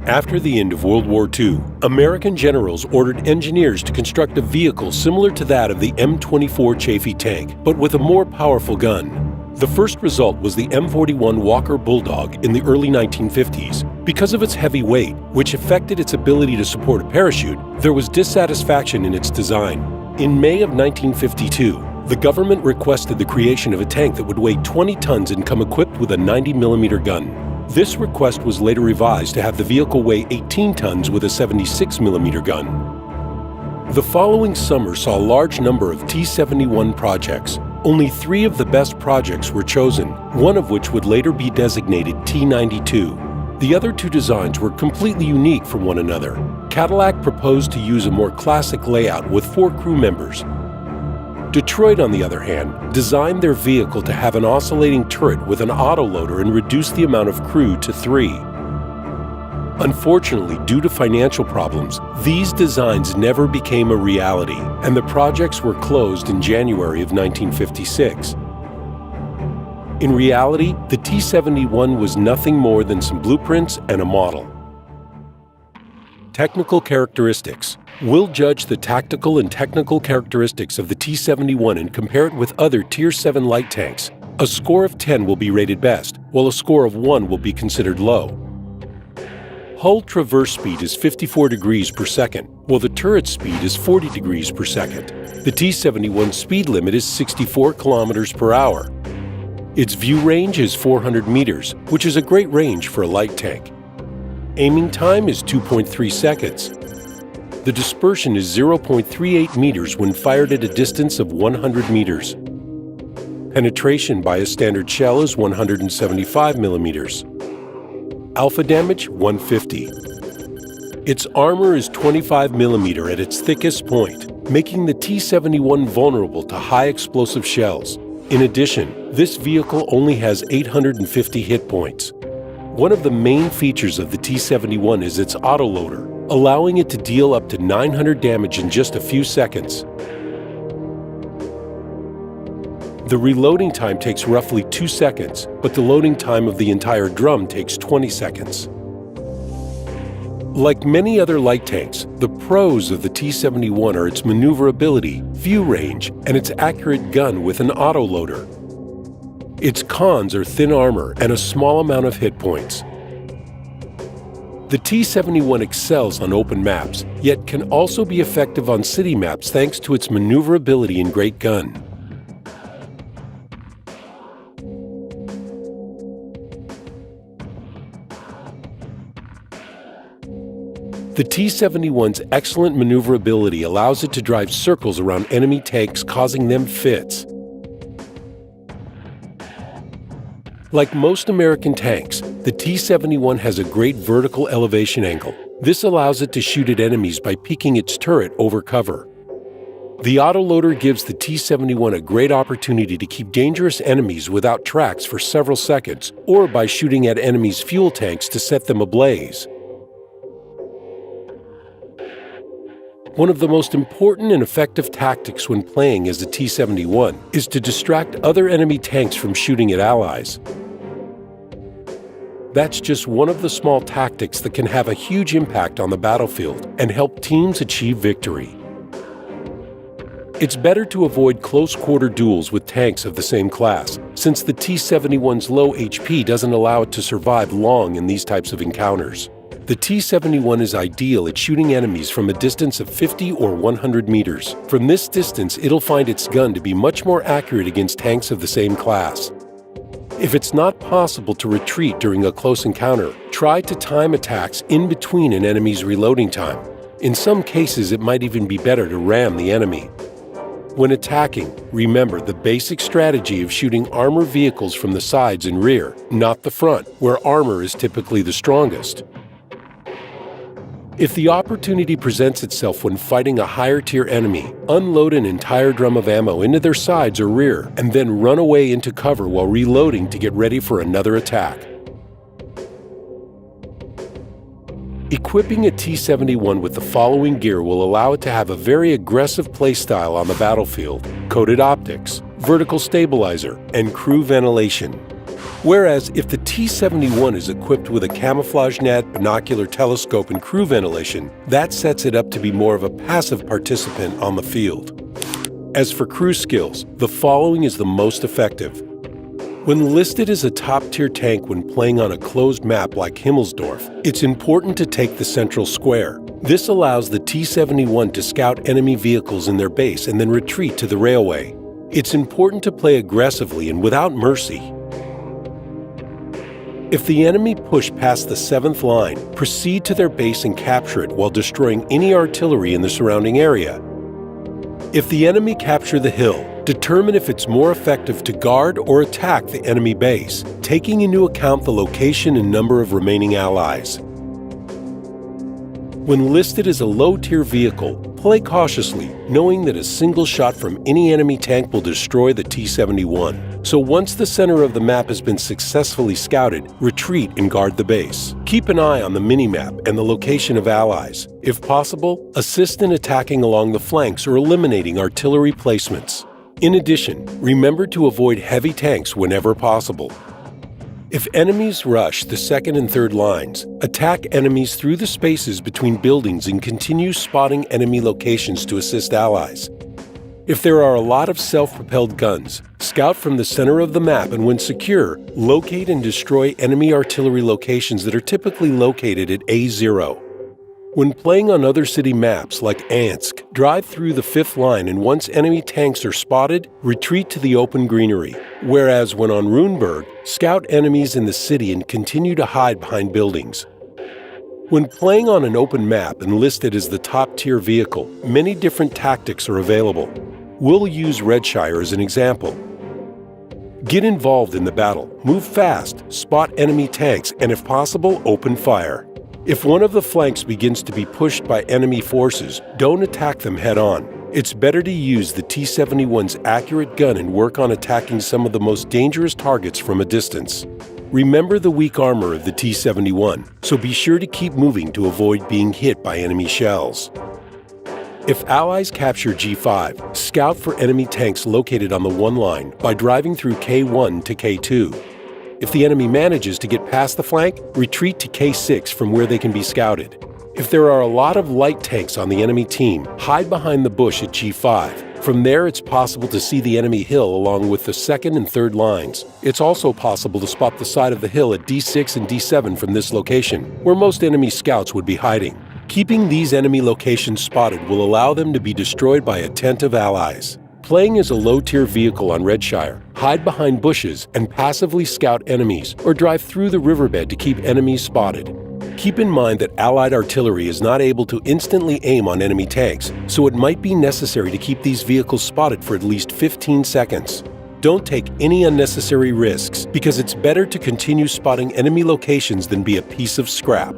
After the end of World War II, American generals ordered engineers to construct a vehicle similar to that of the M24 Chaffee tank, but with a more powerful gun. The first result was the M41 Walker Bulldog in the early 1950s. Because of its heavy weight, which affected its ability to support a parachute, there was dissatisfaction in its design. In May of 1952, the government requested the creation of a tank that would weigh 20 tons and come equipped with a 90mm gun. This request was later revised to have the vehicle weigh 18 tons with a 76mm gun. The following summer saw a large number of T71 projects. Only 3 of the best projects were chosen, one of which would later be designated T92. The other 2 designs were completely unique from one another. Cadillac proposed to use a more classic layout with 4 crew members. Detroit, on the other hand, designed their vehicle to have an oscillating turret with an autoloader and reduce the amount of crew to 3. Unfortunately, due to financial problems, these designs never became a reality, and the projects were closed in January of 1956. In reality, the T71 was nothing more than some blueprints and a model. Technical characteristics. We'll judge the tactical and technical characteristics of the T71 and compare it with other Tier 7 light tanks. A score of 10 will be rated best, while a score of 1 will be considered low. Hull traverse speed is 54 degrees per second, while the turret speed is 40 degrees per second. The T71 speed limit is 64 kilometers per hour. Its view range is 400 meters, which is a great range for a light tank. Aiming time is 2.3 seconds. The dispersion is 0.38 meters when fired at a distance of 100 meters. Penetration by a standard shell is 175 millimeters. Alpha damage, 150. Its armor is 25 millimeter at its thickest point, making the T71 vulnerable to high explosive shells. In addition, this vehicle only has 850 hit points. One of the main features of the T71 is its autoloader, allowing it to deal up to 900 damage in just a few seconds. The reloading time takes roughly 2 seconds, but the loading time of the entire drum takes 20 seconds. Like many other light tanks, the pros of the T71 are its maneuverability, view range, and its accurate gun with an autoloader. Its cons are thin armor and a small amount of hit points. The T71 excels on open maps, yet can also be effective on city maps thanks to its maneuverability and great gun. The T71's excellent maneuverability allows it to drive circles around enemy tanks, causing them fits. Like most American tanks, the T71 has a great vertical elevation angle. This allows it to shoot at enemies by peaking its turret over cover. The autoloader gives the T71 a great opportunity to keep dangerous enemies without tracks for several seconds, or by shooting at enemies' fuel tanks to set them ablaze. One of the most important and effective tactics when playing as the T71 is to distract other enemy tanks from shooting at allies. That's just one of the small tactics that can have a huge impact on the battlefield and help teams achieve victory. It's better to avoid close-quarter duels with tanks of the same class, since the T71's low HP doesn't allow it to survive long in these types of encounters. The T71 is ideal at shooting enemies from a distance of 50 or 100 meters. From this distance, it'll find its gun to be much more accurate against tanks of the same class. If it's not possible to retreat during a close encounter, try to time attacks in between an enemy's reloading time. In some cases, it might even be better to ram the enemy. When attacking, remember the basic strategy of shooting armored vehicles from the sides and rear, not the front, where armor is typically the strongest. If the opportunity presents itself when fighting a higher-tier enemy, unload an entire drum of ammo into their sides or rear, and then run away into cover while reloading to get ready for another attack. Equipping a T71 with the following gear will allow it to have a very aggressive playstyle on the battlefield: coated optics, vertical stabilizer, and crew ventilation. Whereas if the T-71 is equipped with a camouflage net, binocular telescope, and crew ventilation. That sets it up to be more of a passive participant on the field. As for crew skills, the following is the most effective. When listed as a top-tier tank when playing on a closed map like Himmelsdorf, it's important to take the central square. This allows the T-71 to scout enemy vehicles in their base and then retreat to the railway. It's important to play aggressively and without mercy. If the enemy push past the 7th line, proceed to their base and capture it while destroying any artillery in the surrounding area. If the enemy capture the hill, determine if it's more effective to guard or attack the enemy base, taking into account the location and number of remaining allies. When listed as a low-tier vehicle, play cautiously, knowing that a single shot from any enemy tank will destroy the T-71. So once the center of the map has been successfully scouted, retreat and guard the base. Keep an eye on the minimap and the location of allies. If possible, assist in attacking along the flanks or eliminating artillery placements. In addition, remember to avoid heavy tanks whenever possible. If enemies rush the 2nd and 3rd lines, attack enemies through the spaces between buildings and continue spotting enemy locations to assist allies. If there are a lot of self-propelled guns, scout from the center of the map and when secure, locate and destroy enemy artillery locations that are typically located at A0. When playing on other city maps like Ansk, drive through the 5th line and once enemy tanks are spotted, retreat to the open greenery. Whereas when on Runeberg, scout enemies in the city and continue to hide behind buildings. When playing on an open map and listed as the top-tier vehicle, many different tactics are available. We'll use Redshire as an example. Get involved in the battle, move fast, spot enemy tanks, and if possible, open fire. If one of the flanks begins to be pushed by enemy forces, don't attack them head-on. It's better to use the T-71's accurate gun and work on attacking some of the most dangerous targets from a distance. Remember the weak armor of the T-71, so be sure to keep moving to avoid being hit by enemy shells. If allies capture G5, scout for enemy tanks located on the 1 line by driving through K1 to K2. If the enemy manages to get past the flank, retreat to K6 from where they can be scouted. If there are a lot of light tanks on the enemy team, hide behind the bush at G5. From there, it's possible to see the enemy hill along with the 2nd and 3rd lines. It's also possible to spot the side of the hill at D6 and D7 from this location, where most enemy scouts would be hiding. Keeping these enemy locations spotted will allow them to be destroyed by attentive allies. Playing as a low-tier vehicle on Redshire, hide behind bushes and passively scout enemies or drive through the riverbed to keep enemies spotted. Keep in mind that Allied artillery is not able to instantly aim on enemy tanks, so it might be necessary to keep these vehicles spotted for at least 15 seconds. Don't take any unnecessary risks because it's better to continue spotting enemy locations than be a piece of scrap.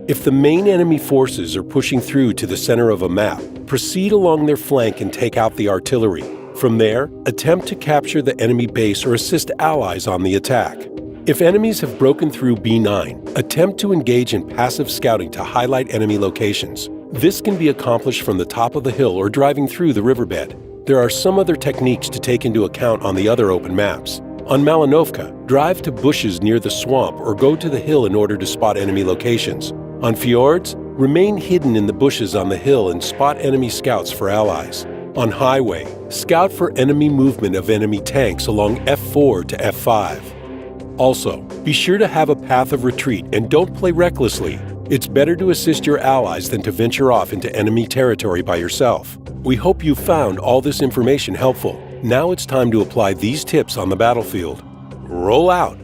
If the main enemy forces are pushing through to the center of a map, proceed along their flank and take out the artillery. From there, attempt to capture the enemy base or assist allies on the attack. If enemies have broken through B9, attempt to engage in passive scouting to highlight enemy locations. This can be accomplished from the top of the hill or driving through the riverbed. There are some other techniques to take into account on the other open maps. On Malinovka, drive to bushes near the swamp or go to the hill in order to spot enemy locations. On Fjords, remain hidden in the bushes on the hill and spot enemy scouts for allies. On Highway, scout for enemy movement of enemy tanks along F4 to F5. Also, be sure to have a path of retreat and don't play recklessly. It's better to assist your allies than to venture off into enemy territory by yourself. We hope you found all this information helpful. Now it's time to apply these tips on the battlefield. Roll out!